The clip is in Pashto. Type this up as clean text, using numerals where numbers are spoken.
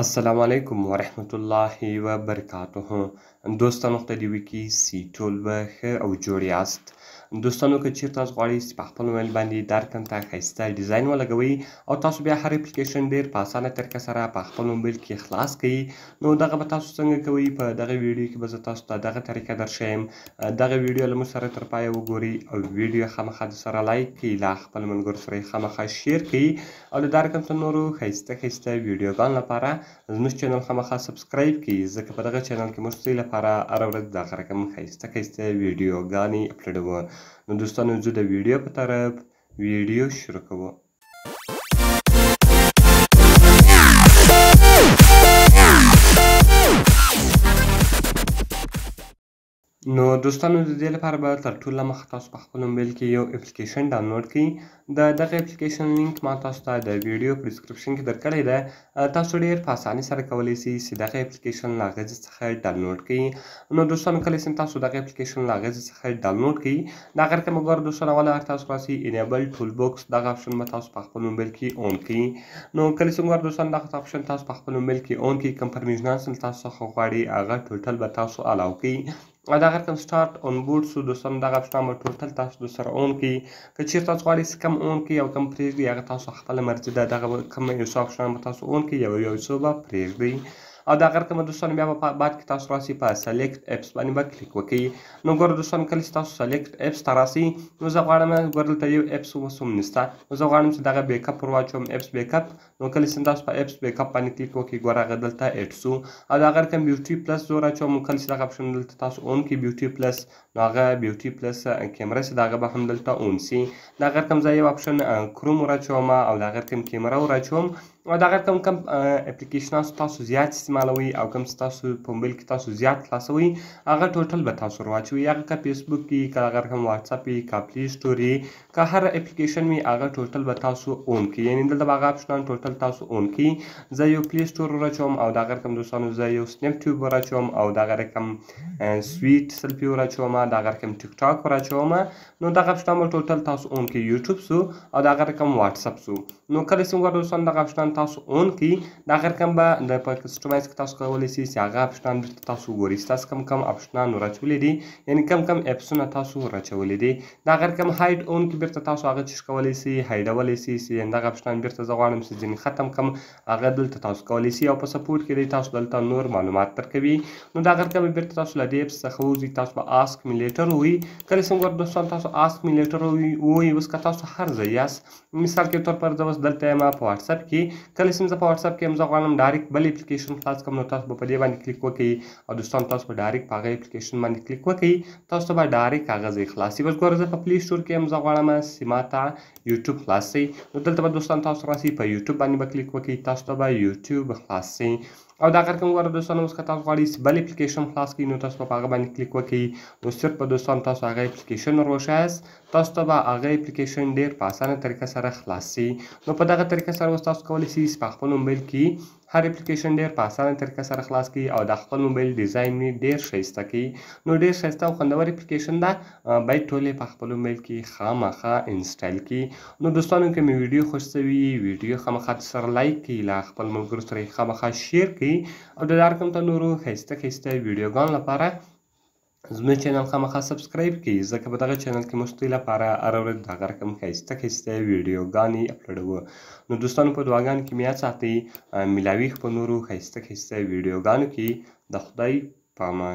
السلام علیکم ورحمت الله وبرکاته. دوستانو خدای دې وکړي چې ټول به ښه او جوړ یاست. دوستانو که چیرته تاسو غواړئ چې په خپل موبایل باندې درکن ته ښایسته ډیزاین ولګوئ او تاسو بیا هر اپلیکیشن ډېر په اسانه طریقه سره په خپل موبایل کې خلاص کړئ، نو دغه به تاسو څنګه کوئ. په دغه ویډیو کې به زه تاسو ته دغه طریقه درښیم. دغه ویډیو له موږ سره تر پایه وګورئ او ویډیو خامخا سره لایک کړئ، له خپل ملګرو سره یې خامخا شیر کړئ او د درکن ته نورو ښایسته ویډیوګانو لپاره زموږ چینل خامخا سبسکرایب کړئ، ځکه په دغه چینل کې موږ ستاسو لپاره هره ورځ دغه رقم ښایسته ویډیوګانې اپلوډوو. نو دوستانو زه د ویډیو په طرف ویډیو شروع کوو. نو دوستانو د دې لپاره به تر ټولو مخکې تاسو په خپل موبایل کې یو اپلیکیشن ډاونلوډ کړئ. د دغه اپلیکیشن لینک ما تاسو ته د ویډیو په ډسکرپشن کې درکړی ده. تاسو ډېر په اسانۍ سره کولی شئ چې دغه اپلیکیشن له هغه ځای څخه ډاونلوډ کړئ. نو دوستانو کله چې تاسو دغه اپلیکیشن له هغه ځای څخه ډاونلوډ کړئ، د هغه رقم وګوره دوستانو اوله تاسو راسي انیبل ټول بوکس، دغه اپشن به تاسو په خپل موبایل کې اون کړئ. نو کله چې وګوره دوستانو دغه اپشن تاسو په خپل موبایل کې اون کړئ، کوم پرمیشنز تاسو څخه غواړي هغه ټوټل به تاسو الاو کړئ. او دغه رقم سټارټ اون بوټ سو دوستانو دغه اپشن به ټوټل تاسو دوسره اون کړئ. که چیرته تاسو غواړئ چې کم اون کړئ او کم پرېږدئ، هغه تاسو خپله مرضي ده. دغه کوم یو څو اپشنان به تاسو اون کړئ او یو څو به پرېږدئ. او دغه رقم دوستانو بیا به په بعد کې تاسو راسي په سلیکټ اپس باندې به کلیک وکړئ. نو ګوره دوستانو کله چې تاسو سلیکټ اپس ته راسئ، نو زه غواړم ګوره دلته یو اپس اوس هم نشته، نو زه غواړم چې دغه بیک اپ ور واچوم، اپس بیک اپ. نو کله چې تاسو په اپس بیک اپ باندې کلیک وکړئ، ګوره هغه دلته اډ سو. او دغه رقم بیوټي پلس زه ور اچوم. کله چې دغه اپشن دلته تاسو اون کړئ بیوټي پلس، نو هغه بیوټي پلس کیمره چې ده هغه به هم دلته اون سي. دغه رقم زه یو اپشن کروم ور اچوم او دغه رقم کیمره ور اچوم. او دغه رقم کوم اپلیکیشنان تاسو زیات استعمالوئ او کوم تاسو په موبایل کې تاسو زیات خلاصوئ، هغه ټوټل به تاسو ور واچوئ. هغه که فیسبوک وي، که هغه رقم واتساپ وي، که پلی سټور وي، که هر اپلیکیشن وي، هغه ټوټل به تاسو اون کړئ. یعنې دلته به هغه اپشنان ټوټل تاسو اون کړئ. زه یو پلی سټور ور اچوم او دغه رقم دوستانو زه یو سنیپ ټیوب ور اچوم او دغه رقم سویټ سلفي ور اچوم، دغه رقم ټیک ټاک ور اچوم. نو دغه اپشنان به ټوټل تاسو اون کړئ. یوټیوب سو او دغه رقم واتساپ سو. نو کله چې وګورئ دوستانو دغه اپشنان تاسو اون کړئ، دغه رقم به د په کسټمایز کې تاسو کولی شئ چې هغه اپشنان بیرته تاسو وګورئ چې تاسو کم اپشنان ور اچولي دي، یعنې کم اپسونه تاسو ور اچولي دي. دغه رقم هایډ اون کې بیرته تاسو هغه چیز کولی شئ، هایډولی شئ چې دغه اپشنان بیرته زه غواړم چې ځینې ختم کړم، هغه دلته تاسو کولی شئ. او په سپورټ کې دی تاسو دلته نور معلومات درکوي. نو دغه رقم بیرته تاسو له دې اپس څخه ووځئ، تاسو به آسک می لیټر ووایي. کله چې وګورئ دوستان تاسو آسک می لیټر ووایي، اوس که تاسو هر ځای یاست، مثال کې طور پر زه اوس دلته یم په واتساپ کې، کله چې زه په واتساپ کې یم زه غواړم ډایرکټ بل اپلیکیشن خلاص کړم، نو تاسو به په دې باندې کلیک وکړئ او دوستان تاسو به ډایرکټ په هغه اپلیکیشن باندې کلیک وکړئ، تاسو ته به ډایرکټ هغه ځای خلاص شي. اوس ګوره زه په پلی سټور کې یم، زه غواړم چې ما ته یوټیوب خلاص شي، نو دلته به دوستان تاسو راسئ په یوټیوب باندې به کلیک وکړئ، تاسو ته به یوټیوب خلاص شي. او دغه رقم وګوره دوستانو اوس که تاسو غواړئ چې بل اپلیکیشن خلاص کړئ، نو تاسو به په هغه باندې کلیک وکړئ. نو صرف به دوستان تاسو هغه اپلیکیشن ور وښایاست، تاسو ته به هغه اپلیکیشن ډېر په اسانه طریقه سره خلاص شي. نو په دغه طریقه سره اوس تاسو کولی شئ چې په خپل موبایل کې هر اپلیکیشن ډېر په اسانه طریقه سره خلاص کړئ او د خپل موبایل ډیزاین یې ډېر ښایسته کړئ. نو ډېر ښایسته او خوندور اپلیکیشن ده، باید ټول یې په خپل موبایل کې خامخا انسټال کړئ. نو دوستانو که مې ویډیو خوښ شوي ویډیو خامخا سره لایک کړئ، له خپل ملګرو سره یې خامخا شیر کړئ او د رقم ته نورو ښایسته ویډیوګانو لپاره زموږ چینل خامخا سبسکرایب کړئ، ځکه په دغه چینل کې موږ ستاسو لپاره هره ورځ دغه رقم ښایسته ویډیوګانې اپلوډوو. نو دوستانو په دعاګانو کې مې یاد ساتئ. میلاویږو په نورو ښایسته ویډیوګانو کې. د خدای په امان.